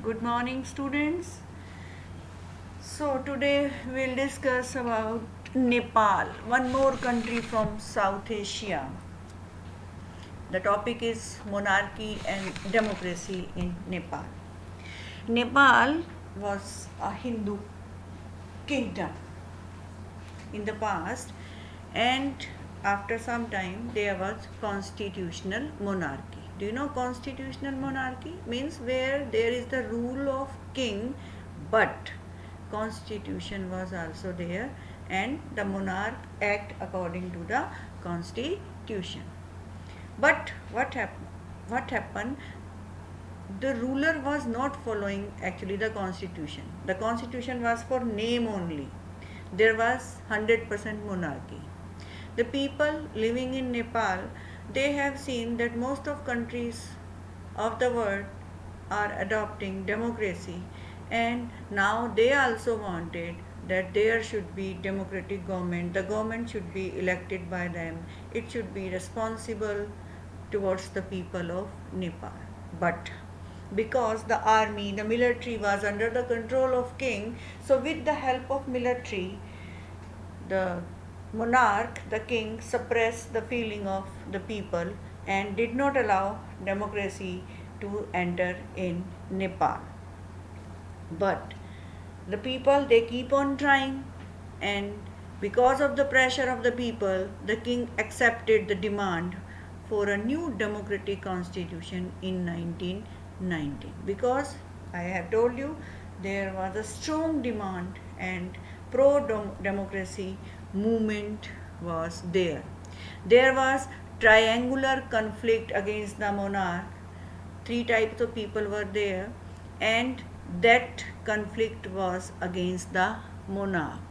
Good morning, students. So today we'll discuss about Nepal, one more country from South Asia. The topic is monarchy and democracy in Nepal. Nepal was a Hindu kingdom in the past, and after some time there was constitutional monarchy. Do you know constitutional monarchy means where there is the rule of king, but constitution was also there, and the monarch act according to the constitution. But what happened, the ruler was not following actually the constitution. The constitution was for name only. There was 100% monarchy. The people living in Nepal, they have seen that most of countries of the world are adopting democracy, and now they also wanted that there should be democratic government. The government should be elected by them. It should be responsible towards the people of Nepal. But because the army, the military was under the control of king, so with the help of military, the monarch, the king, suppressed the feeling of the people and did not allow democracy to enter in Nepal. But the people, they keep on trying, and because of the pressure of the people, the king accepted the demand for a new democratic constitution in 1919. Because I have told you there was a strong demand, and pro democracy movement was there. There was triangular conflict against the monarch. Three types of people were there, and that conflict was against the monarch.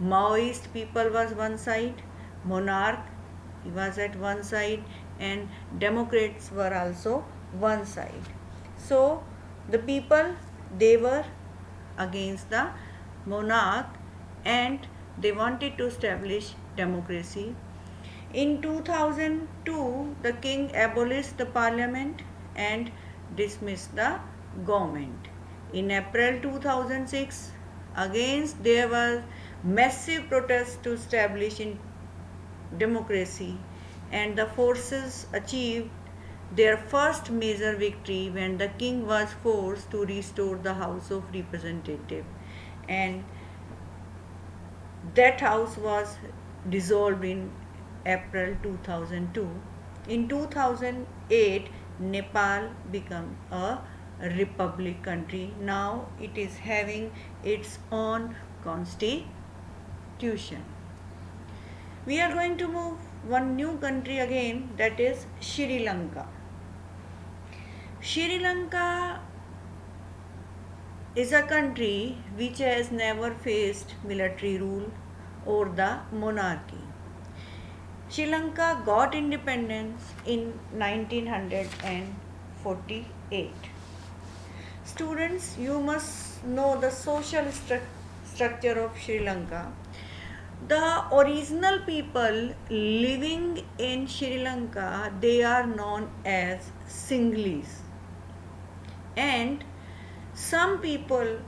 Maoist people was one side, monarch he was at one side, and democrats were also one side. So the people, they were against the monarch, and they wanted to establish democracy. In 2002, the king abolished the parliament and dismissed the government. In April 2006, against there was massive protests to establish in democracy, and the forces achieved their first major victory when the king was forced to restore the House of Representatives, and that house was dissolved in April 2002. In 2008, Nepal became a republic country. Now it is having its own constitution. We are going to move one new country again, that is Sri Lanka. Sri Lanka is a country which has never faced military rule or the monarchy. Sri Lanka got independence in 1948. Students, you must know the social structure of Sri Lanka. The original people living in Sri Lanka, they are known as Sinhalese, and some people,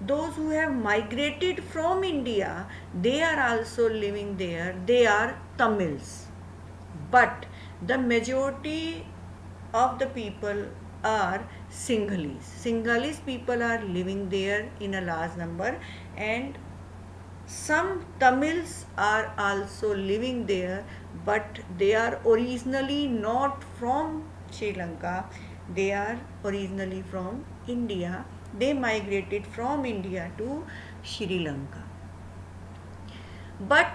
those who have migrated from India, they are also living there. They are Tamils. But the majority of the people are Sinhalese. Sinhalese people are living there in a large number, and some Tamils are also living there, but they are originally not from Sri Lanka. They are originally from India. They migrated from India to Sri Lanka. But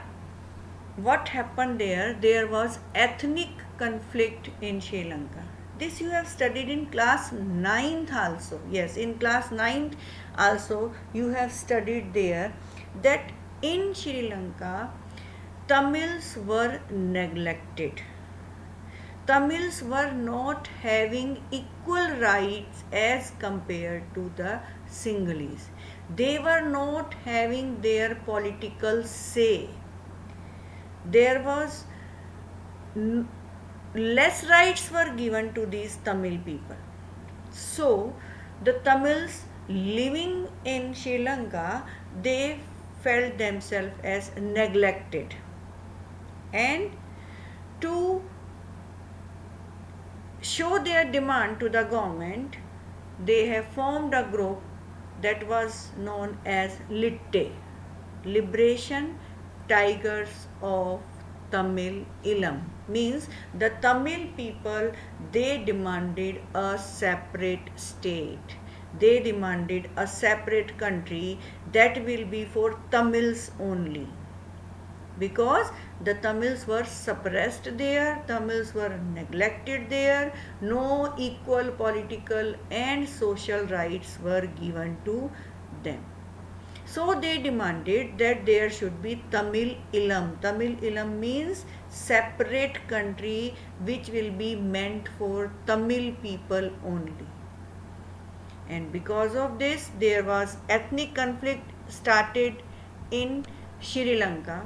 what happened there? There was ethnic conflict in Sri Lanka. This you have studied in class 9th also. Yes, in class 9th also you have studied there that in Sri Lanka, Tamils were neglected. Tamils were not having equal rights as compared to the Sinhalese. They were not having their political say. There was less rights were given to these Tamil people. So the Tamils living in Sri Lanka, they felt themselves as neglected, and to show their demand to the government, they have formed a group that was known as Litte, Liberation Tigers of Tamil Ilam. Means the Tamil people, they demanded a separate state. They demanded a separate country that will be for Tamils only, because the Tamils were suppressed there, Tamils were neglected there, no equal political and social rights were given to them. So they demanded that there should be Tamil Ilam. Tamil Ilam means separate country which will be meant for Tamil people only. And because of this, there was ethnic conflict started in Sri Lanka,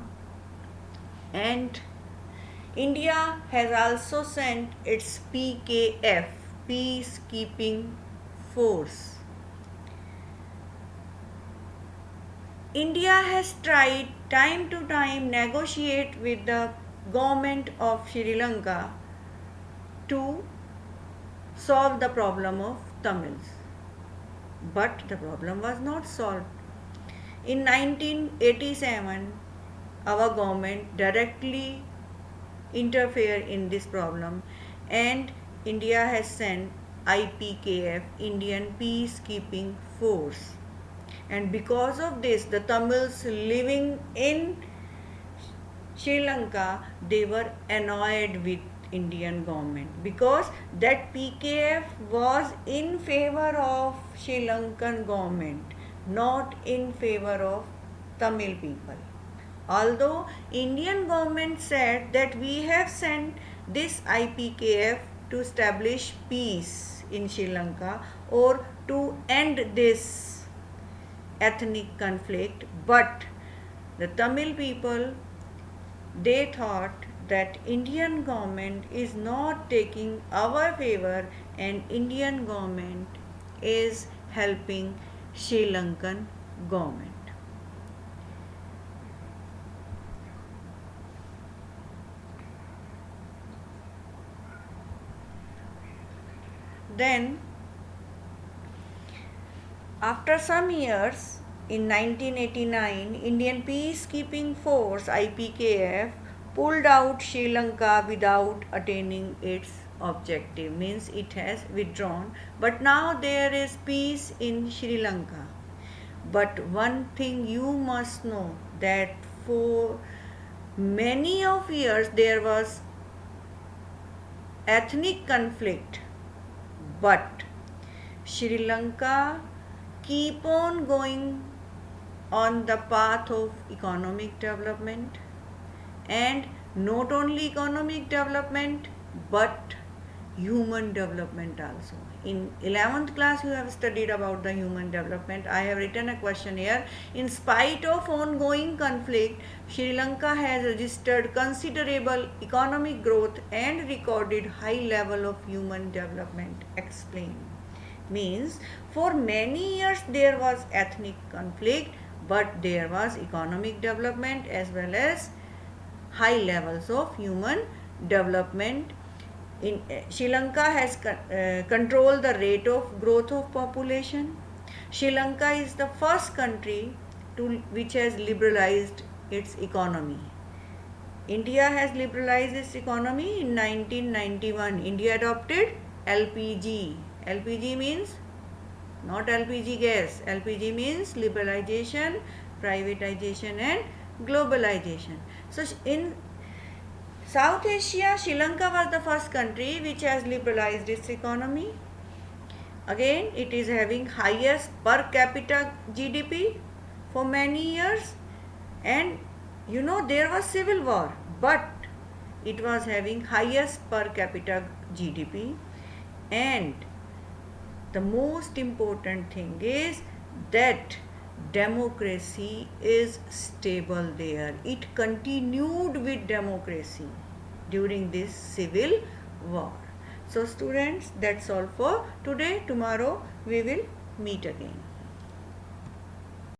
and India has also sent its PKF, Peacekeeping Force. India has tried time to time negotiate with the government of Sri Lanka to solve the problem of Tamils. But the problem was not solved. In 1987, our government directly interfered in this problem, and India has sent IPKF, Indian Peacekeeping Force. And because of this, the Tamils living in Sri Lanka, they were annoyed with Indian government, because that PKF was in favor of Sri Lankan government, not in favor of Tamil people. Although Indian government said that we have sent this IPKF to establish peace in Sri Lanka or to end this ethnic conflict, but the Tamil people, they thought that Indian government is not taking our favor and Indian government is helping Sri Lankan government. Then, after some years, in 1989, Indian Peacekeeping Force IPKF pulled out Sri Lanka without attaining its objective, means it has withdrawn. But now there is peace in Sri Lanka. But one thing you must know, that for many of years there was ethnic conflict, but Sri Lanka keep on going on the path of economic development, and not only economic development but human development also. In 11th class you have studied about the human development. I have written a question here. In spite of ongoing conflict, Sri Lanka has registered considerable economic growth and recorded high level of human development. Explain. Means for many years there was ethnic conflict, but there was economic development as well as high levels of human development. In Sri Lanka has controlled the rate of growth of population. Sri Lanka is the first country which has liberalized its economy. India has liberalized its economy in 1991. India adopted LPG. LPG means not LPG gas. LPG means liberalization, privatization and globalization. So in South Asia, Sri Lanka was the first country which has liberalized its economy. Again, it is having highest per capita GDP for many years, and you know there was civil war, but it was having highest per capita GDP. And the most important thing is that democracy is stable there. It continued with democracy during this civil war. So students, that's all for today. tomorrow we will meet again.